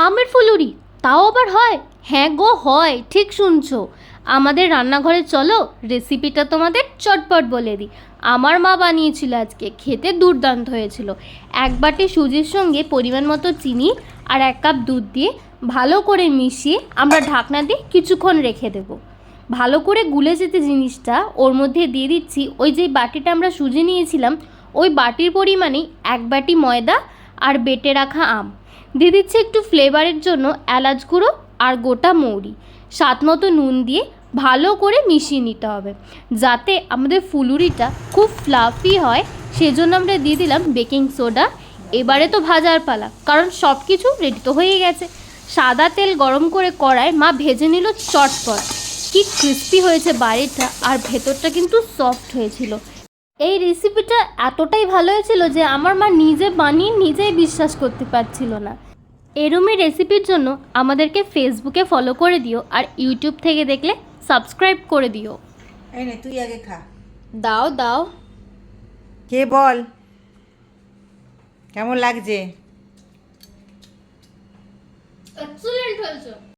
আমের ফুলুরি, তাও আবার হয়? হ্যাঁ গো হয়, ঠিক শুনছো। আমাদের রান্নাঘরে চলো, রেসিপিটা তোমাদের চটপট বলে দিই। আমার মা বানিয়েছিল আজকে, খেতে দুর্দান্ত হয়েছিল। 1 বাটি সুজির সঙ্গে পরিমাণ মতো চিনি আর 1 কাপ দুধ দিয়ে ভালো করে মিশিয়ে আমরা ঢাকনা দিয়ে কিছুক্ষণ রেখে দেবো। ভালো করে গুলে যেতে জিনিসটা ওর মধ্যে দিয়ে দিচ্ছি ওই যে বাটিটা আমরা সুজি নিয়েছিলাম, ওই বাটির পরিমাণেই 1 বাটি ময়দা আর বেটে রাখা আম দিয়ে দিচ্ছি। একটু ফ্লেভারের জন্য এলাচ গুঁড়ো আর গোটা মৌরি, স্বাদ মতো নুন দিয়ে ভালো করে মিশিয়ে নিতে হবে যাতে আমাদের ফুলুরিটা খুব ফ্লাফি হয়। সেজন্য আমরা দিয়ে দিলাম বেকিং সোডা। এবারে তো ভাজার পালা, কারণ সব কিছু রেডি তো হয়ে গেছে। সাদা তেল গরম করে কড়ায় মা ভেজে নিল চটপট। কি ক্রিস্পি হয়েছে বাইরেটা, আর ভেতরটা কিন্তু সফট হয়েছিল। এই রেসিপিটা এতটাই ভালো হয়েছিল যে আমার মা নিজে বানিয়ে নিজেই বিশ্বাস করতে পারছিল না। এরমই রেসিপির জন্য আমাদেরকে ফেসবুকে ফলো করে দিও, আর ইউটিউব থেকে দেখলে সাবস্ক্রাইব করে দিও। এই নে তুই আগে খা। দাও দাও। কে বল কেমন লাগছে? এক্সেলেন্ট হয়েছে।